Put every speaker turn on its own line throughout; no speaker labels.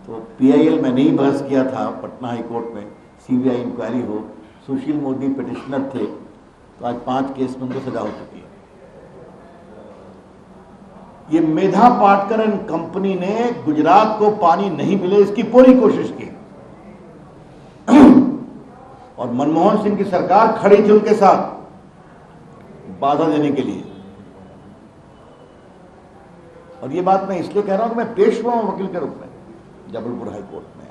तो पीआईएल में नहीं बहस किया था पटना हाई कोर्ट में, सीबीआई इंक्वायरी हो, सुशील मोदी पिटिशनर थे, तो आज 5 केस में उनको सजा हो चुकी है। ये मेधा पाटकर एंड कंपनी ने गुजरात को पानी नहीं मिले इसकी पूरी कोशिश की और मनमोहन सिंह की सरकार खड़ी थी उनके साथ बाधा देने के लिए। और ये बात मैं इसलिए कह रहा हूं कि मैं पेश हुआ हूं वकील के रूप में जबलपुर हाई कोर्ट में,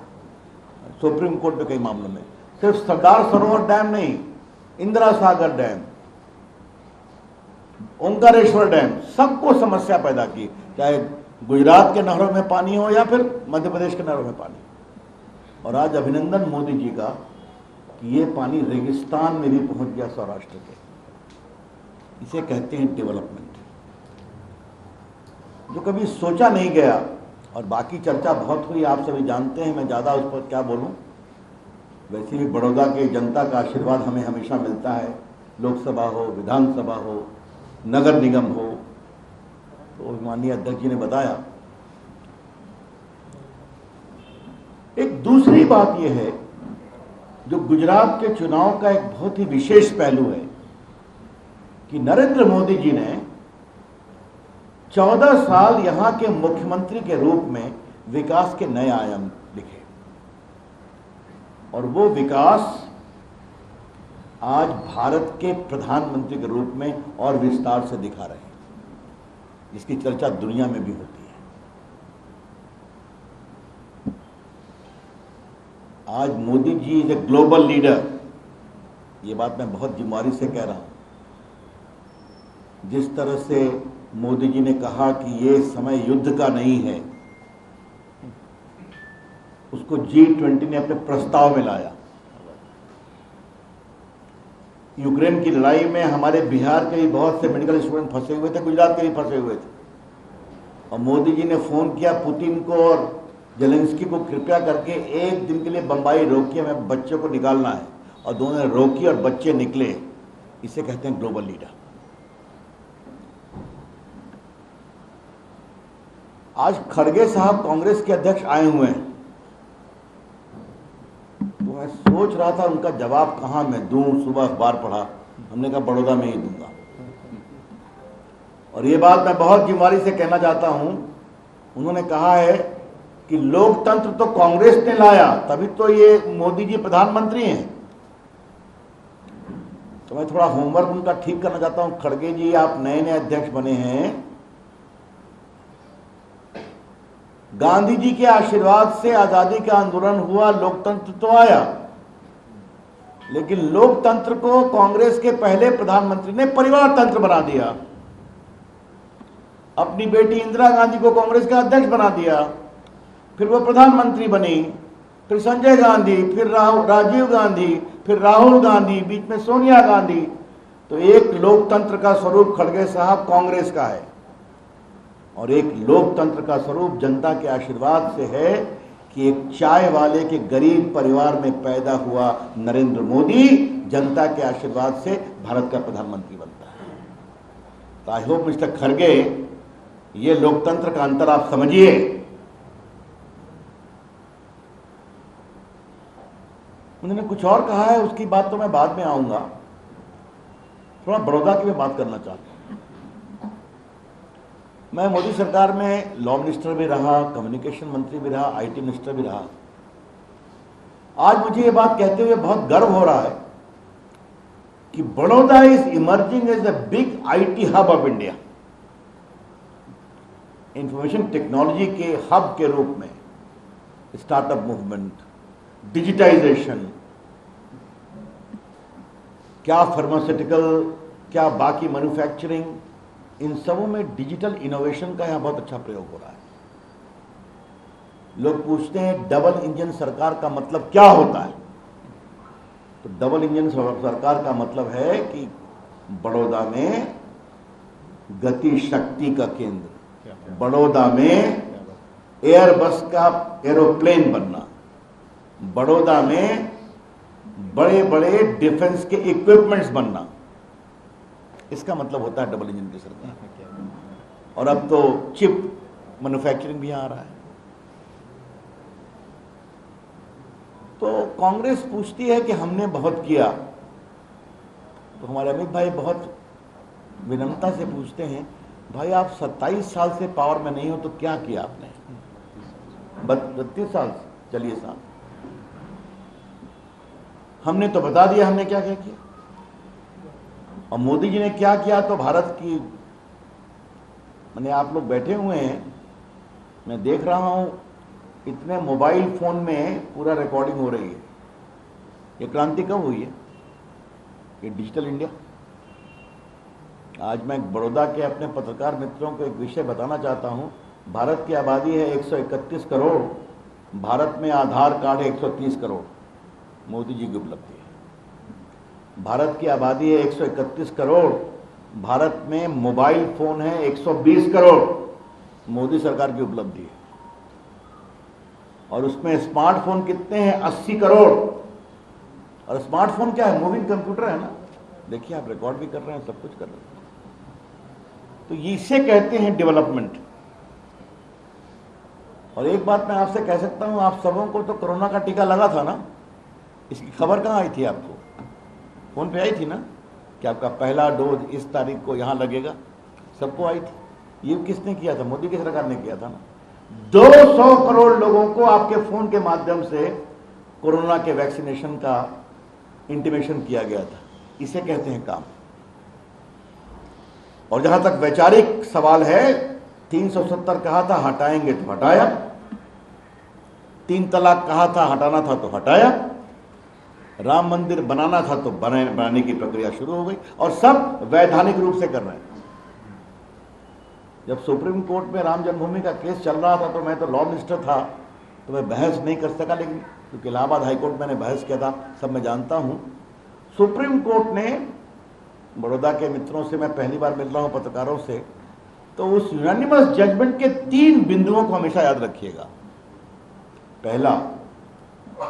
सुप्रीम कोर्ट में कई मामलों में। सिर्फ सरदार सरोवर डैम नहीं, इंदिरा सागर डैम, ओंकारेश्वर डैम, सबको समस्या पैदा की, चाहे गुजरात के नहरों में पानी हो या फिर मध्य प्रदेश के नहरों में पानी। और आज अभिनंदन मोदी जी का कि ये पानी रेगिस्तान में भी पहुंच गया सौराष्ट्र के। इसे कहते हैं डेवलपमेंट, जो कभी सोचा नहीं गया। और बाकी चर्चा बहुत हुई, आप सभी जानते हैं, मैं ज़्यादा उस पर क्या बोलूं। वैसे भी बड़ौदा के जनता का आशीर्वाद हमें हमेशा मिलता है, लोकसभा हो, विधानसभा हो, नगर निगम हो। तो माननीय अध्यक्ष जी ने बताया। एक दूसरी बात यह है, जो गुजरात के चुनाव का एक बहुत ही विशेष पहलू है कि नरेंद्र मोदी जी ने 14 साल यहां के मुख्यमंत्री के रूप में विकास के नए आयाम लिखे और वो विकास आज भारत के प्रधानमंत्री के रूप में और विस्तार से दिखा रहे हैं, जिसकी चर्चा दुनिया में भी होती है। आज Modi ji is a global leader, ये बात मैं बहुत जिम्मेदारी से कह रहा हूं। जिस तरह से मोदी जी ने कहा कि ये समय युद्ध का नहीं है, उसको G20 ने अपने प्रस्ताव में लाया। यूक्रेन की लड़ाई में हमारे बिहार के भी बहुत से मेडिकल स्टूडेंट फंसे हुए थे, गुजरात के भी फंसे हुए थे, और मोदी जी ने फोन किया पुतिन को और जेलेंस्की को, कृपया करके एक दिन के लिए बंबई रोकिए, हमें बच्चों को निकालना है। और दोनों ने रोकी और बच्चे निकले। इसे कहते हैं ग्लोबल लीडर। आज खड़गे साहब कांग्रेस के अध्यक्ष आए हुए हैं, तो मैं सोच रहा था उनका जवाब कहां मैं दूं। सुबह अखबार पढ़ा, हमने कहा बड़ौदा में ही दूंगा। और ये बात मैं बहुत जिम्मेदारी से कहना चाहता हूं। उन्होंने कहा है कि लोकतंत्र तो कांग्रेस ने लाया, तभी तो ये मोदी जी प्रधानमंत्री हैं। तो मैं थोड़ा होमवर्क उनका ठीक करना चाहता हूं। खड़गे जी, आप नए नए अध्यक्ष बने हैं, गांधी जी के आशीर्वाद से आजादी का आंदोलन हुआ, लोकतंत्र तो आया, लेकिन लोकतंत्र को कांग्रेस के पहले प्रधानमंत्री ने परिवार तंत्र बना दिया। अपनी बेटी इंदिरा गांधी को कांग्रेस का अध्यक्ष बना दिया, फिर वो प्रधानमंत्री बनी, फिर संजय गांधी, फिर राजीव गांधी, फिर राहुल गांधी, बीच में सोनिया गांधी। तो एक लोकतंत्र का स्वरूप खड़गे साहब कांग्रेस का है, और एक लोकतंत्र का स्वरूप जनता के आशीर्वाद से है कि एक चाय वाले के गरीब परिवार में पैदा हुआ नरेंद्र मोदी जनता के आशीर्वाद से भारत का प्रधानमंत्री बनता है। तो आई होप मिस्टर खड़गे, ये लोकतंत्र का अंतर आप समझिए। उन्होंने कुछ और कहा है, उसकी बात तो मैं बाद में आऊंगा। थोड़ा बड़ौदा की मैं बात करना चाहता हूं। मैं मोदी सरकार में लॉ मिनिस्टर भी रहा, कम्युनिकेशन मंत्री भी रहा, आईटी मिनिस्टर भी रहा। आज मुझे ये बात कहते हुए बहुत गर्व हो रहा है कि Baroda is emerging as the big IT hub of India. Information technology के हब के रूप में स्टार्टअप मूवमेंट, डिजिटाइजेशन, क्या फार्मास्यूटिकल, क्या बाकी मैन्युफैक्चरिंग, इन सबों में डिजिटल इनोवेशन का यहां बहुत अच्छा प्रयोग हो रहा है। लोग पूछते हैं डबल इंजन सरकार का मतलब क्या होता है। तो डबल इंजन सरकार का मतलब है कि बड़ौदा में गति शक्ति का केंद्र, बड़ौदा में एयरबस का एरोप्लेन बनना, बड़ौदा में बड़े बड़े डिफेंस के इक्विपमेंट्स बनना, इसका मतलब होता है डबल इंजन की सरकार। और अब तो चिप मैन्युफैक्चरिंग भी आ रहा है। तो कांग्रेस पूछती है कि हमने बहुत किया, तो हमारे अमित भाई बहुत विनम्रता से पूछते हैं, भाई आप 27 साल से पावर में नहीं हो तो क्या किया आपने? 32 साल से, चलिए साहब हमने तो बता दिया हमने क्या क्या किया। और मोदी जी ने क्या किया तो भारत की, मैंने आप लोग बैठे हुए हैं, मैं देख रहा हूं इतने मोबाइल फोन में पूरा रिकॉर्डिंग हो रही है। ये क्रांति कब हुई है? ये डिजिटल इंडिया। आज मैं बड़ौदा के अपने पत्रकार मित्रों को एक विषय बताना चाहता हूं। भारत की आबादी है 131 करोड़, भारत में आधार कार्ड है 130 करोड़, मोदी जी की उपलब्धि है। भारत की आबादी है 131 करोड़, भारत में मोबाइल फोन है 120 करोड़, मोदी सरकार की उपलब्धि है। और उसमें स्मार्टफोन कितने हैं? 80 करोड़। और स्मार्टफोन क्या है? मूविंग कंप्यूटर है ना। देखिए आप रिकॉर्ड भी कर रहे हैं, सब कुछ कर रहे हैं। तो इसे कहते हैं डेवलपमेंट। और एक बात मैं आपसे कह सकता हूं, आप सबों को तो कोरोना का टीका लगा था ना, इसकी खबर कहां आई थी? आपको फोन पे आई थी ना कि आपका पहला डोज इस तारीख को यहां लगेगा, सबको आई थी। ये किसने किया था? मोदी की सरकार ने किया था ना। 200 करोड़ लोगों को आपके फोन के माध्यम से कोरोना के वैक्सीनेशन का इंटीमेशन किया गया था। इसे कहते हैं काम। और जहां तक वैचारिक सवाल है, 370 कहा था हटाएंगे तो हटाया, 3 तलाक कहा था हटाना था तो हटाया, राम मंदिर बनाना था तो बनाने की प्रक्रिया शुरू हो गई, और सब वैधानिक रूप से कर रहे हैं। जब सुप्रीम कोर्ट में राम जन्मभूमि का केस चल रहा था तो मैं तो लॉ मिनिस्टर था, तो मैं बहस नहीं कर सका, लेकिन क्योंकि इलाहाबाद हाईकोर्ट मैंने बहस किया था, सब मैं जानता हूं। सुप्रीम कोर्ट ने, बड़ौदा के मित्रों से मैं पहली बार मिल रहा हूं, पत्रकारों से, तो उस यूनानिमस जजमेंट के 3 बिंदुओं को हमेशा याद रखिएगा। पहला,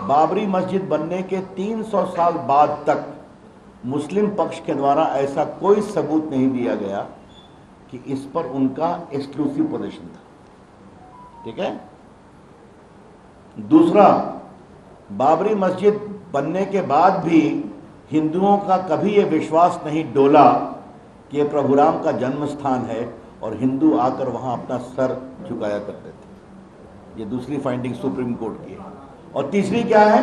बाबरी मस्जिद बनने के 300 साल बाद तक मुस्लिम पक्ष के द्वारा ऐसा कोई सबूत नहीं दिया गया कि इस पर उनका एक्सक्लूसिव पोजीशन था। ठीक है। दूसरा, बाबरी मस्जिद बनने के बाद भी हिंदुओं का कभी यह विश्वास नहीं डोला कि यह प्रभु राम का जन्म स्थान है और हिंदू आकर वहां अपना सर झुकाया करते थे। ये दूसरी फाइंडिंग सुप्रीम कोर्ट की है। और तीसरी क्या है?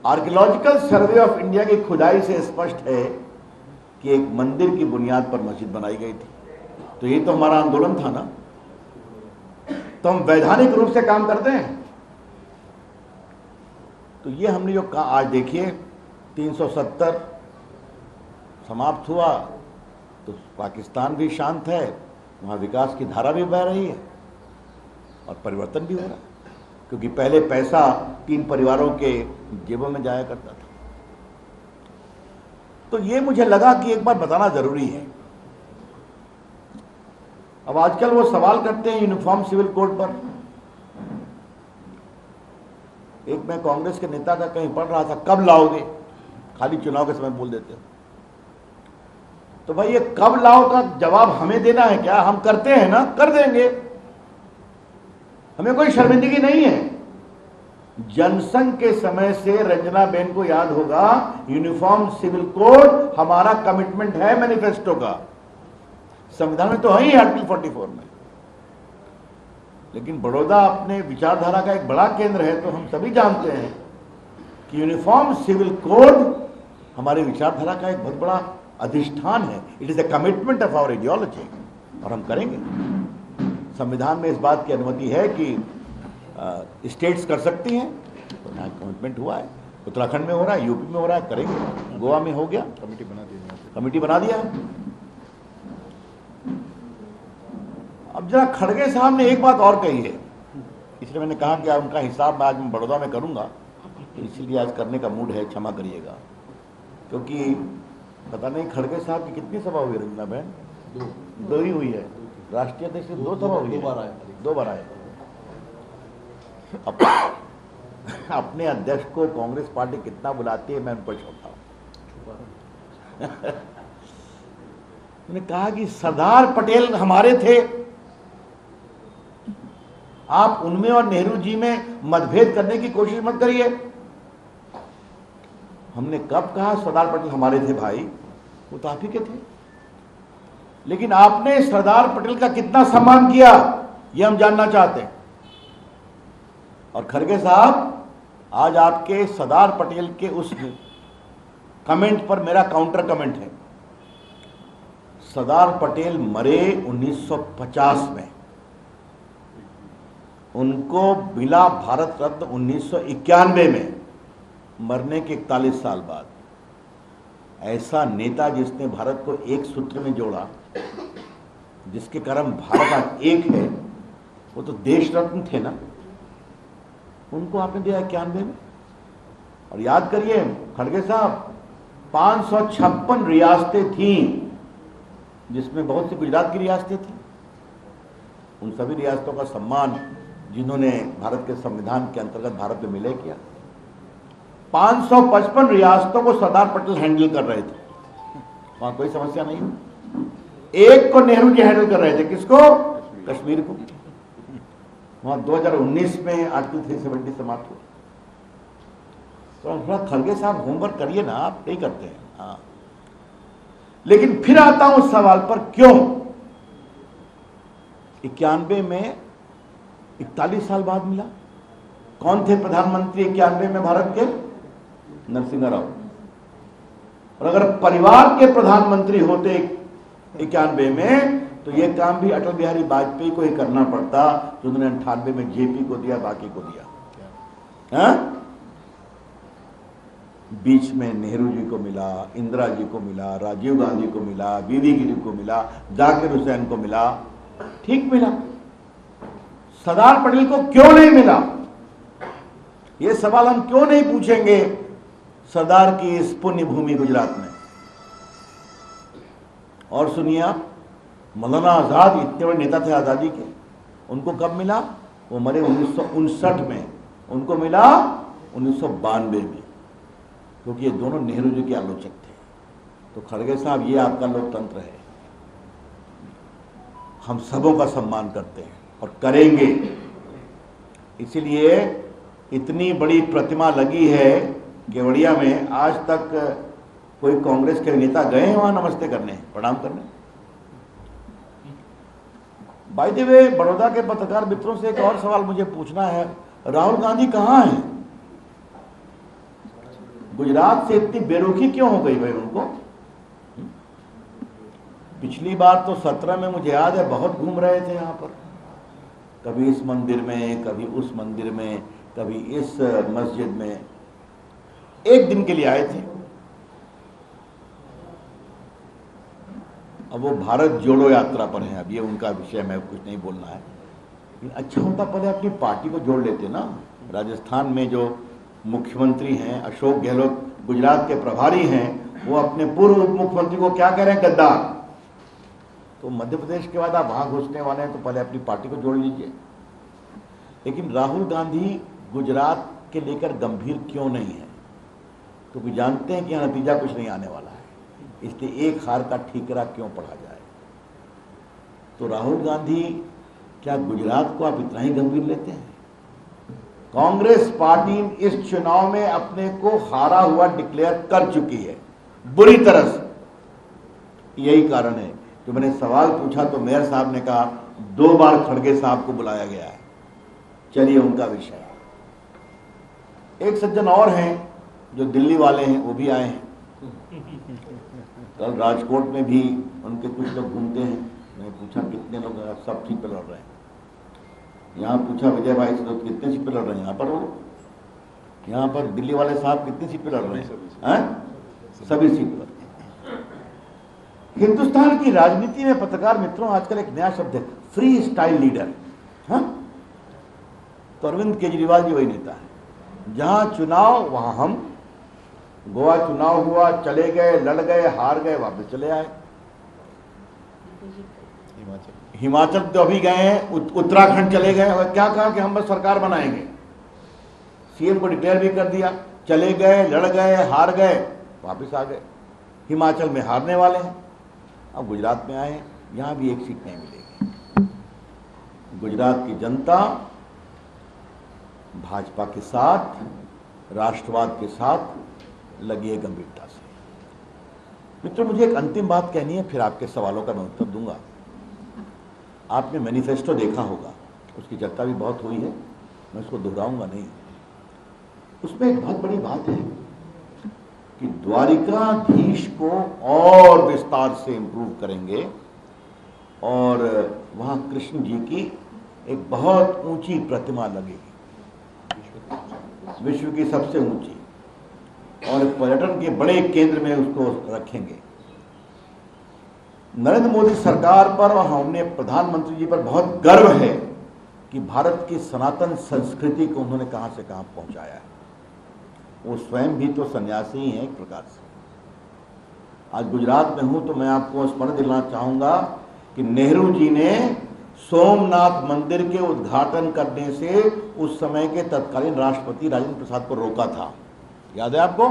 आर्कियोलॉजिकल सर्वे ऑफ इंडिया की खुदाई से स्पष्ट है कि एक मंदिर की बुनियाद पर मस्जिद बनाई गई थी। तो ये तो हमारा आंदोलन था ना, तो हम वैधानिक रूप से काम करते हैं। तो ये हमने जो कहा, आज देखिए 370 समाप्त हुआ तो पाकिस्तान भी शांत है, वहां विकास की धारा भी बह रही है और परिवर्तन भी हो रहा है, क्योंकि पहले पैसा 3 परिवारों के जेबों में जाया करता था। तो ये मुझे लगा कि एक बार बताना जरूरी है। अब आजकल वो सवाल करते हैं यूनिफॉर्म सिविल कोड पर। एक मैं कांग्रेस के नेता का कहीं पढ़ रहा था, कब लाओगे? खाली चुनाव के समय बोल देते हो। तो भाई ये कब लाओ का जवाब हमें देना है क्या? हम करते हैं ना, कर देंगे, हमें कोई शर्मिंदगी नहीं है। जनसंघ के समय से रंजना बेन को याद होगा, यूनिफॉर्म सिविल कोड हमारा कमिटमेंट है मैनिफेस्टो का। संविधान में तो है ही आर्टिकल 44 में। लेकिन बड़ौदा अपने विचारधारा का एक बड़ा केंद्र है, तो हम सभी जानते हैं कि यूनिफॉर्म सिविल कोड हमारी विचारधारा का एक बहुत बड़ा अधिष्ठान है। It is a commitment of our ideology, और हम करेंगे। संविधान में इस बात की अनुमति है कि स्टेट्स कर सकती हैं, तो यहाँ कमिटमेंट हुआ है। उत्तराखंड में हो रहा है, यूपी में हो रहा है, करेंगे। गोवा में हो गया, कमेटी बना दिया। अब जरा खड़गे साहब ने एक बात और कही है, इसलिए मैंने कहा कि उनका हिसाब मैं आज बड़ौदा में करूंगा, तो इसीलिए आज करने का मूड है, क्षमा करिएगा। क्योंकि पता नहीं खड़गे साहब की कितनी सभा हुई रंजना बहन? 2 ही हुई है। राष्ट्रीय अध्यक्ष 2 सभा हुई है, 2 बार आए। अपने अध्यक्ष को कांग्रेस पार्टी कितना बुलाती है मैं उन पर छोड़ता हूं। मैंने कहा कि सरदार पटेल हमारे थे, आप उनमें और नेहरू जी में मतभेद करने की कोशिश मत करिए। हमने कब कहा सरदार पटेल हमारे थे भाई? वो तो आप ही के थे। लेकिन आपने सरदार पटेल का कितना सम्मान किया, ये हम जानना चाहते हैं। और खड़गे साहब, आज आपके सरदार पटेल के उस कमेंट पर मेरा काउंटर कमेंट है। सरदार पटेल मरे 1950 में, उनको मिला भारत रत्न 1991 में, मरने के 41 साल बाद। ऐसा नेता जिसने भारत को एक सूत्र में जोड़ा, जिसके कारण भारत आज एक है, वो तो देश रत्न थे ना, उनको आपने दिया 91 में। और याद करिए खड़गे साहब, 556 रियासतें थीं, जिसमें बहुत सी गुजरात की रियासतें थीं। उन सभी रियासतों का सम्मान जिन्होंने भारत के संविधान के अंतर्गत भारत में विलय किया, 555 रियासतों को सरदार पटेल हैंडल कर रहे थे, वहां कोई समस्या नहीं है। एक को नेहरू जी हैंडल कर रहे थे, किसको? कश्मीर को। वहां 2019 में आर्टिकल 370 समाप्त हुआ। तो थोड़ा खड़गे साहब होमवर्क करिए ना, आप नहीं करते हैं। हाँ, लेकिन फिर आता हूं उस सवाल पर, क्यों 91 में 41 साल बाद मिला? कौन थे प्रधानमंत्री 91 में भारत के? नरसिम्हा राव। और अगर परिवार के प्रधानमंत्री होते 91 में, तो यह काम भी अटल बिहारी वाजपेयी को ही करना पड़ता, जो उन्होंने 98 में जेपी को दिया, बाकी को दिया। हाँ? बीच में नेहरू जी को मिला, इंदिरा जी को मिला, राजीव गांधी को मिला, बीवी गिरी को मिला, जाकिर हुसैन को मिला, ठीक मिला। सरदार पटेल को क्यों नहीं मिला? यह सवाल हम क्यों नहीं पूछेंगे सरदार की इस पुण्य भूमि गुजरात में? और सुनिए आप, मौलाना आजाद इतने बड़े नेता थे आजादी के, उनको कब मिला? वो मरे 1959 में, उनको मिला 1992 में, क्योंकि ये दोनों नेहरू जी के आलोचक थे। तो खड़गे साहब, ये आपका लोकतंत्र है, हम सबों का सम्मान करते हैं और करेंगे। इसीलिए इतनी बड़ी प्रतिमा लगी है केवड़िया में, आज तक कोई कांग्रेस के नेता गए हैं वहां नमस्ते करने, प्रणाम करने? बाय द वे, बड़ौदा के पत्रकार मित्रों से एक और सवाल मुझे पूछना है, राहुल गांधी कहां हैं? गुजरात से इतनी बेरुखी क्यों हो गई भाई उनको? पिछली बार तो 17 में मुझे याद है बहुत घूम रहे थे यहाँ पर, कभी इस मंदिर में, कभी उस मंदिर में, कभी इस मस्जिद में। एक दिन के लिए आए थे। अब वो भारत जोड़ो यात्रा पर हैं, अब ये उनका विषय, मैं कुछ नहीं बोलना है। अच्छा होता पहले अपनी पार्टी को जोड़ लेते ना। राजस्थान में जो मुख्यमंत्री हैं अशोक गहलोत, गुजरात के प्रभारी हैं, वो अपने पूर्व उप मुख्यमंत्री को क्या कह रहे हैं? गद्दार। तो मध्य प्रदेश के बाद आप वहां घुसने वाले हैं, तो पहले अपनी पार्टी को जोड़ लीजिए। लेकिन राहुल गांधी गुजरात के लेकर गंभीर क्यों नहीं है? क्योंकि जानते हैं कि यहां नतीजा कुछ नहीं आने वाला है, इसलिए एक हार का ठीकरा क्यों पढ़ा जाए। तो राहुल गांधी, क्या गुजरात को आप इतना ही गंभीर लेते हैं? कांग्रेस पार्टी इस चुनाव में अपने को हारा हुआ डिक्लेयर कर चुकी है, बुरी तरह से। यही कारण है कि मैंने सवाल पूछा तो मेयर साहब ने कहा 2 बार खड़गे साहब को बुलाया गया है। चलिए उनका विषय। एक सज्जन और हैं जो दिल्ली वाले हैं, वो भी आए हैं। कल राजकोट में भी उनके कुछ लोग घूमते हैं। मैं पूछा कितने लोग? सब सीट पे लड़ रहे हैं। यहाँ पूछा विजय भाई से, तो कितने सीट पे लड़ रहे हैं यहाँ पर? वो यहाँ पर दिल्ली वाले साहब कितनी सीट पे लड़ रहे हैं? सभी सीट पर। हिंदुस्तान की राजनीति में पत्रकार मित्रों आजकल एक नया शब्द है, फ्री स्टाइल लीडर। हाँ, तो अरविंद केजरीवाल जी वही नेता है। जहां चुनाव वहां हम। गोवा चुनाव हुआ, चले गए, लड़ गए, हार गए, वापस चले आए। हिमाचल तो अभी गए हैं, उत्तराखंड चले गए और क्या कहा कि हम बस सरकार बनाएंगे। सीएम को डिक्लेयर भी कर दिया, चले गए, लड़ गए, हार गए, वापस आ गए। हिमाचल में हारने वाले हैं। अब गुजरात में आए हैं, यहां भी एक सीट नहीं मिलेगी। गुजरात की जनता भाजपा के साथ, राष्ट्रवाद के साथ लगी है गंभीरता से। मित्रों, मुझे एक अंतिम बात कहनी है, फिर आपके सवालों का मैं उत्तर दूंगा। आपने मैनिफेस्टो देखा होगा, उसकी चर्चा भी बहुत हुई है, मैं उसको दोहराऊंगा नहीं। उसमें एक बहुत बड़ी बात है कि द्वारिकाधीश को और विस्तार से इंप्रूव करेंगे और वहां कृष्ण जी की एक बहुत ऊंची प्रतिमा लगेगी, विश्व की सबसे ऊंची, और पर्यटन के बड़े केंद्र में उसको रखेंगे। नरेंद्र मोदी सरकार पर और हमने प्रधानमंत्री जी पर बहुत गर्व है कि भारत की सनातन संस्कृति को उन्होंने कहां से कहां पहुंचाया है। वो स्वयं भी तो सन्यासी ही हैं एक प्रकार से। आज गुजरात में हूं तो मैं आपको स्मरण दिलाना चाहूंगा कि नेहरू जी ने सोमनाथ मंदिर के उद्घाटन करने से उस समय के तत्कालीन राष्ट्रपति राजेंद्र प्रसाद को रोका था। याद है आपको?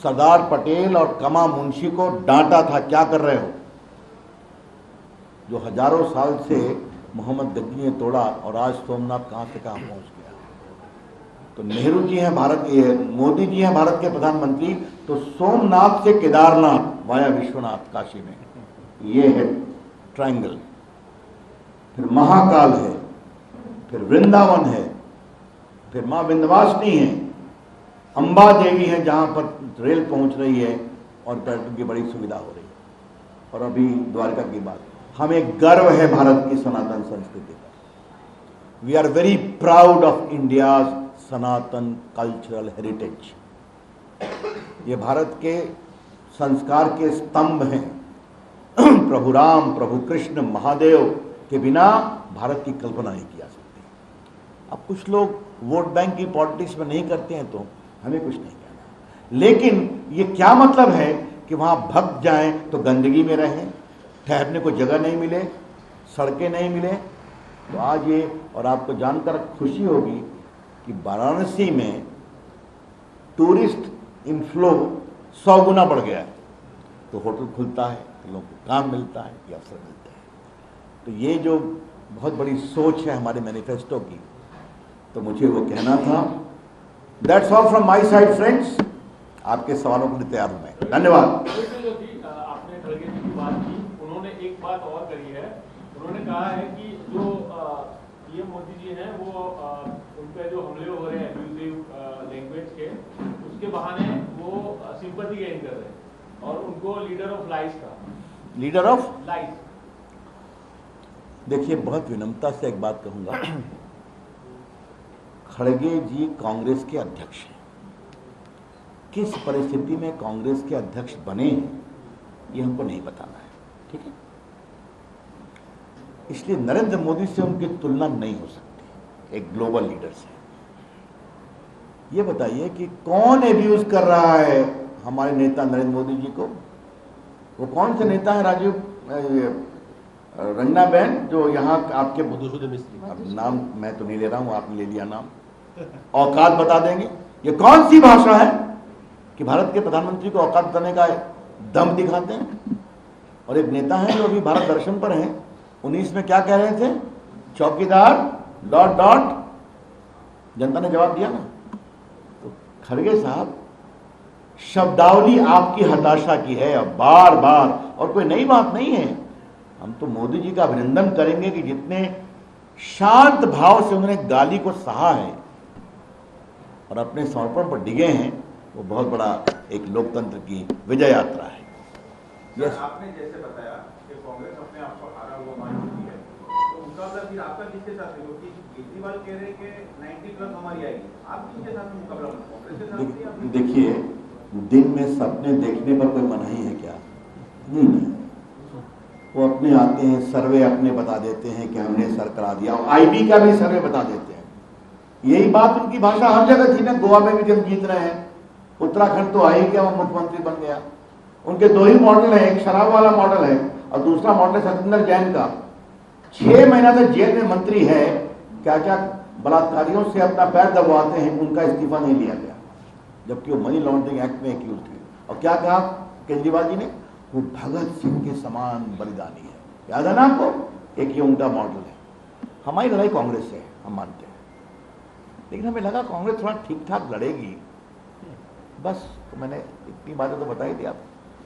सरदार पटेल और कमा मुंशी को डांटा था, क्या कर रहे हो? जो हजारों साल से मोहम्मद गद्दी ने तोड़ा और आज सोमनाथ कहां से कहां पहुंच गया। तो नेहरू जी हैं भारत के, मोदी जी हैं भारत के प्रधानमंत्री, तो सोमनाथ से केदारनाथ वाया विश्वनाथ काशी में, ये है ट्रायंगल। फिर महाकाल है, फिर वृंदावन है, फिर मां विंध्यवासिनी है, अंबा देवी है जहां पर रेल पहुंच रही है और पर्यटन की बड़ी सुविधा हो रही है, और अभी द्वारका की बात। हमें गर्व है भारत की सनातन संस्कृति पर। We are very proud of India's Sanatan cultural heritage. ये भारत के संस्कार के स्तंभ हैं। प्रभु राम, प्रभु कृष्ण, महादेव के बिना भारत की कल्पना नहीं की जा सकती। अब कुछ लोग वोट बैंक की पॉलिटिक्स में नहीं करते हैं तो हमें कुछ नहीं कहना, लेकिन ये क्या मतलब है कि वहां भक्त जाएं तो गंदगी में रहें, ठहरने को जगह नहीं मिले, सड़कें नहीं मिले। तो आज ये, और आपको जानकर खुशी होगी कि वाराणसी में टूरिस्ट इनफ्लो 100 गुना बढ़ गया है। तो होटल खुलता है, लोगों को काम मिलता है, ये अवसर मिलते हैं। तो ये जो बहुत बड़ी सोच है हमारे मैनिफेस्टो की, तो मुझे वो कहना था। That's all from my side friends. आपके सवालों के लिए तैयार हूं मैं। धन्यवाद।
आपने खड़गे जी की बात की, उन्होंने एक बात और करी है। उन्होंने कहा है कि जो पीएम मोदी जी हैं वो उन पे जो हमले हो रहे हैं एब्यूजिव लैंग्वेज के, उसके बहाने वो सिंपैथी गेन कर रहे हैं और उनको लीडर ऑफ लाइस का,
लीडर ऑफ
लाइस।
देखिए, बहुत विनम्रता से एक बात कहूंगा, खड़गे जी कांग्रेस के अध्यक्ष हैं। किस परिस्थिति में कांग्रेस के अध्यक्ष बने हैं ये हमको नहीं बताना है, ठीक है? इसलिए नरेंद्र मोदी से उनकी तुलना नहीं हो सकती एक ग्लोबल लीडर से। ये बताइए कि कौन एब्यूज कर रहा है हमारे नेता नरेंद्र मोदी जी को? वो कौन से नेता है? राजीव रंजना बहन जो यहाँ आपके, अब नाम मैं तो नहीं ले रहा हूँ, आपने ले लिया नाम, औकात बता देंगे? ये कौन सी भाषा है कि भारत के प्रधानमंत्री को औकात बताने का दम दिखाते हैं? और एक नेता है जो अभी भारत दर्शन पर हैं, 19 में क्या कह रहे थे? चौकीदार ... जनता ने जवाब दिया ना। तो खड़गे साहब, शब्दावली आपकी हताशा की है अब बार बार, और कोई नई बात नहीं है। हम तो मोदी जी का अभिनंदन करेंगे कि जितने शांत भाव से उन्होंने गाली को सहा है और अपने समर्पण पर डिगे हैं, वो बहुत बड़ा एक लोकतंत्र की विजय यात्रा है।
यस, आपने जैसे बताया कि कांग्रेस अपने आप को हारा हुआ मान चुकी है, तो मुकाबला फिर आपका किसके साथ है? क्योंकि केजरीवाल कह रहे हैं कि 90+ हमारी आएगी, आप किसके साथ मुकाबला? कांग्रेस के साथ?
देखिए, दिन में सपने देखने पर कोई मनाही है क्या? नहीं, वो अपने आते हैं, सर्वे अपने बता देते हैं कि हमने सर करा दिया, और आईबी का भी सर्वे बता देते हैं। यही बात उनकी भाषा हर जगह थी ना। गोवा में भी जब जीत रहे हैं, उत्तराखंड तो आ ही गया, वो मुख्यमंत्री बन गया। उनके दो ही मॉडल है, एक शराब वाला मॉडल है और दूसरा मॉडल सत्येंद्र जैन का। 6 महीना तक जेल में मंत्री है, क्या क्या बलात्कारियों से अपना पैर दबवाते हैं, उनका इस्तीफा नहीं लिया गया, जबकि वो मनी लॉन्ड्रिंग एक्ट में एक्यूज थे। और क्या कहा केजरीवाल जी ने? वो भगत सिंह के समान बलिदानी है। याद है ना आपको? एक ये उनका मॉडल है। हमारी लड़ाई कांग्रेस से है, हम मानते हैं। लेकिन हमें लगा कांग्रेस थोड़ा ठीक ठाक लड़ेगी, बस। तो मैंने इतनी बातें तो बताई थी आपको।